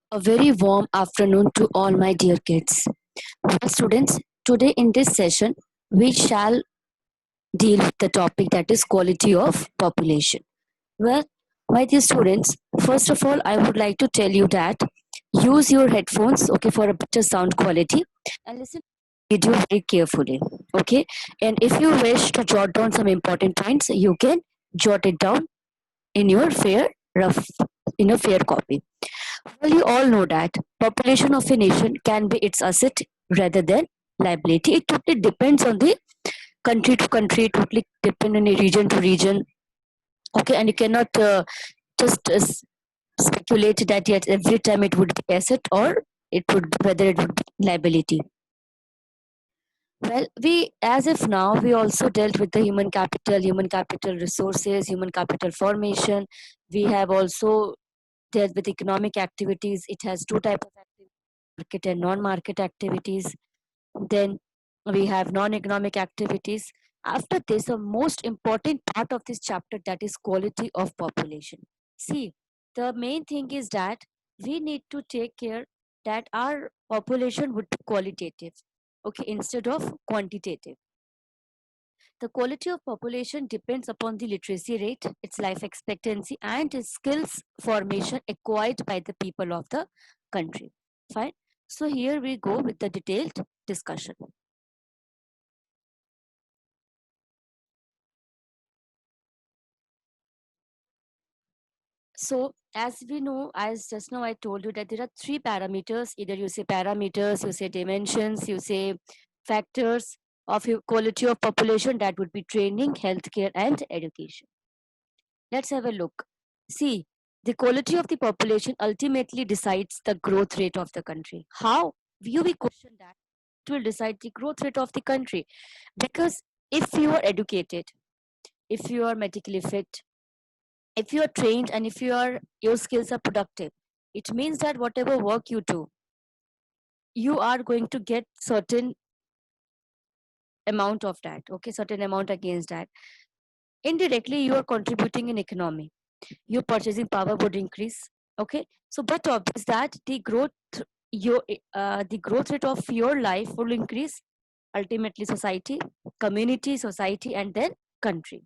A very warm afternoon to all my dear kids. Well, students, today in this session, we shall deal with the topic that is quality of population. Well, my dear students, first of all, I would like to tell you that use your headphones, okay, for a better sound quality and listen to the video very carefully, okay. And if you wish to jot down some important points, you can jot it down in your rough, in a fair copy. Well, you all know that population of a nation can be its asset rather than liability. It totally depends on the country to country, totally depend on a region to region. Okay, and you cannot just speculate that yet every time it would be asset or it would be whether it would be liability. Well, we as if now we also dealt with the human capital resources, human capital formation. We have also dealt with economic activities. It has two types of activities, market and non-market activities. Then we have non-economic activities. After this, the most important part of this chapter, that is quality of population. See, the main thing is that we need to take care that our population would be qualitative, okay, instead of quantitative. The quality of population depends upon the literacy rate, its life expectancy, and its skills formation acquired by the people of the country. Fine. So here we go with the detailed discussion. So as we know, as just now I told you that there are three parameters. Either you say parameters, you say dimensions, you say factors of your quality of population. That would be training, healthcare, and education. Let's have a look. See, the quality of the population ultimately decides the growth rate of the country. How? You will question that. It will decide the growth rate of the country. Because if you are educated, if you are medically fit, if you are trained, and if your skills are productive, it means that whatever work you do, you are going to get certain amount of that, okay, certain amount against that. Indirectly, you are contributing in economy. Your purchasing power would increase, okay. So but obvious that the growth rate of your life will increase, ultimately society, community, society, and then country.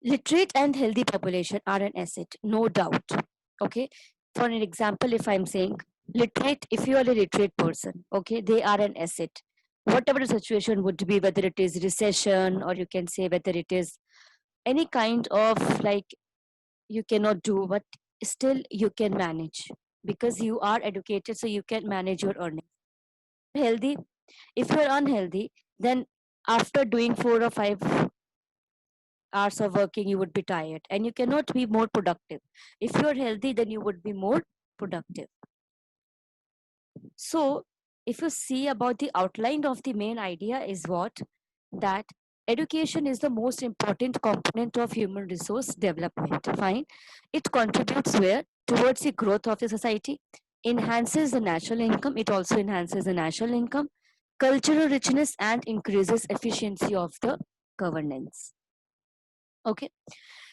Literate and healthy population are an asset, no doubt, okay. For an example, if I'm saying literate, if you are a literate person, okay, they are an asset, whatever the situation would be, whether it is recession or you can say whether it is any kind of like you cannot do, but still you can manage because you are educated, so you can manage your earnings. Healthy, if you're unhealthy, then after doing 4 or 5 hours of working, you would be tired and you cannot be more productive. If you're healthy, then you would be more productive. So if you see about the outline of the main idea is what, that education is the most important component of human resource development. Fine. It contributes where? Towards the growth of the society, enhances the national income. It also enhances the national income, cultural richness, and increases efficiency of the governance. Okay.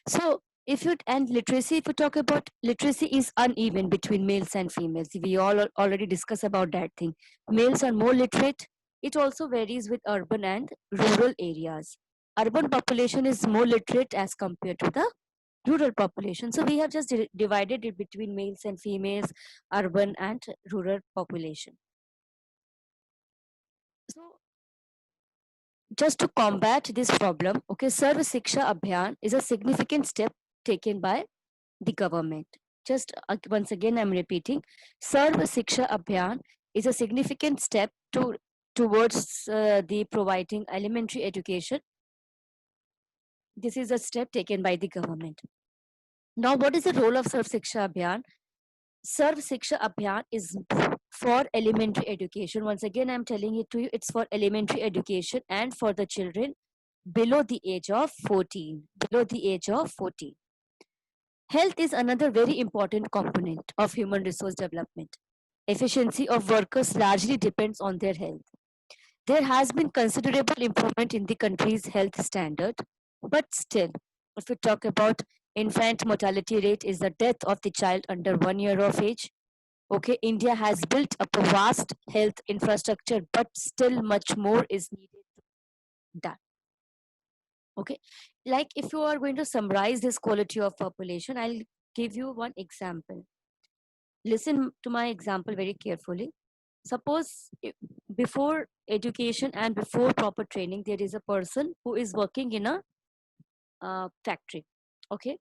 So if you and literacy, if you talk about literacy is uneven between males and females. We all already discussed about that thing. Males are more literate. It also varies with urban and rural areas. Urban population is more literate as compared to the rural population. So we have just divided it between males and females, urban and rural population. So just to combat this problem, okay, Sarva Siksha Abhiyan is a significant step taken by the government. Just once again, I'm repeating, Sarva Siksha Abhiyan is a significant step towards the providing elementary education. This is a step taken by the government. Now, what is the role of Sarv Siksha Abhiyan? Sarv Siksha Abhiyan is for elementary education. Once again, I'm telling it to you, it's for elementary education and for the children below the age of 14. Below the age of 14. Health is another very important component of human resource development. Efficiency of workers largely depends on their health. There has been considerable improvement in the country's health standard, but still, if we talk about Infant mortality rate is the death of the child under 1 year of age. Okay, India has built up a vast health infrastructure, but still much more is needed done. Okay, like if you are going to summarize this quality of population, I'll give you one example. Listen to my example very carefully. Suppose before education and before proper training, there is a person who is working in a factory. Okay,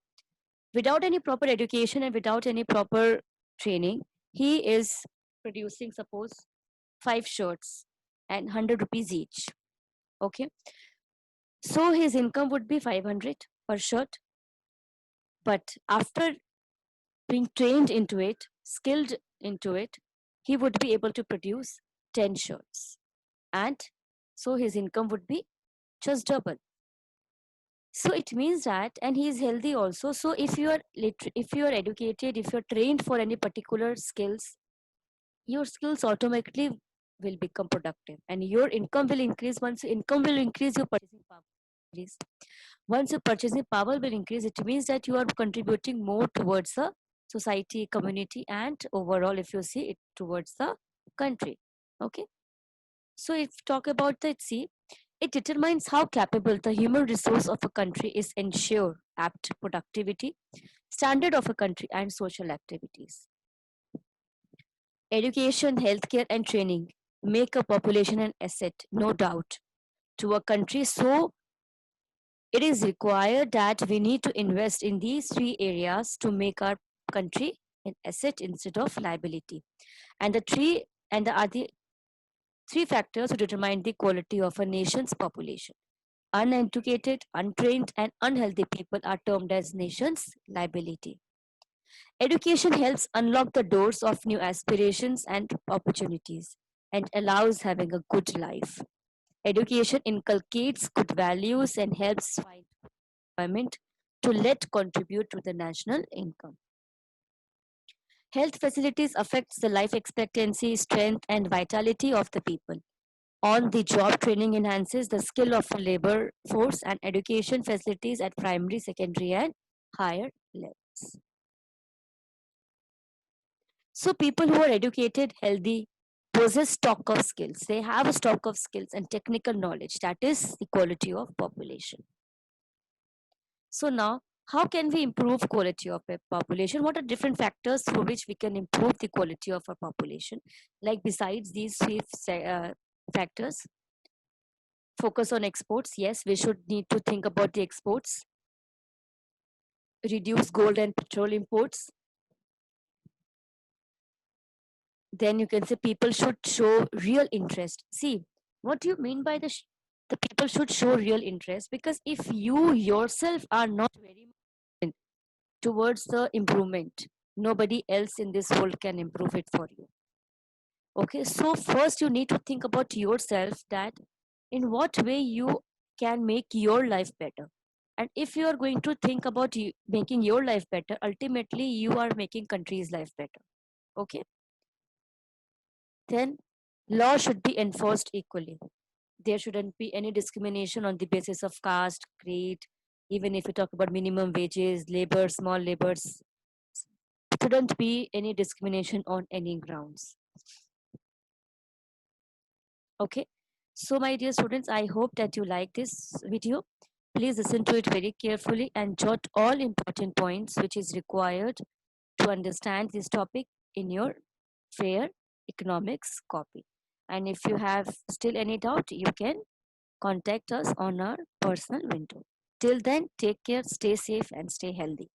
without any proper education and without any proper training, he is producing, suppose, 5 shirts and 100 rupees each. Okay, so his income would be 500 per shirt. But after being trained into it, skilled into it, he would be able to produce 10 shirts. And so his income would be just double. So it means that, and he is healthy also. So if you are if you are educated, if you are trained for any particular skills, your skills automatically will become productive, and your income will increase. Once your income will increase, your purchasing power will increase. Once your purchasing power will increase, it means that you are contributing more towards the society, community, and overall, if you see it, towards the country. Okay. So if talk about the see, it determines how capable the human resource of a country is ensure apt productivity, standard of a country, and social activities. Education, healthcare, and training make a population an asset, no doubt, to a country. So it is required that we need to invest in these three areas to make our country an asset instead of liability. And the other three factors to determine the quality of a nation's population. Uneducated, untrained, and unhealthy people are termed as nation's liability. Education helps unlock the doors of new aspirations and opportunities and allows having a good life. Education inculcates good values and helps find employment to let contribute to the national income. Health facilities affects the life expectancy, strength, and vitality of the people. On the job training enhances the skill of a labor force, and education facilities at primary, secondary, and higher levels. So people who are educated, healthy, possess stock of skills. They have a stock of skills and technical knowledge. That is the quality of population. So now, how can we improve quality of a population? What are different factors for which we can improve the quality of our population? Like besides these three factors, focus on exports. Yes, we should need to think about the exports. Reduce gold and petrol imports. Then you can say people should show real interest. See, what do you mean by the people should show real interest? Because if you yourself are not very much towards the improvement, nobody else in this world can improve it for you. Okay, so first you need to think about yourself, that in what way you can make your life better. And if you are going to think about making your life better, ultimately you are making country's life better. Okay, then law should be enforced equally. There shouldn't be any discrimination on the basis of caste, creed. Even if you talk about minimum wages, labor, small labors, shouldn't be any discrimination on any grounds. Okay, so my dear students, I hope that you like this video. Please listen to it very carefully and jot all important points which is required to understand this topic in your fair economics copy. And if you have still any doubt, you can contact us on our personal window. Till then, take care, stay safe, and stay healthy.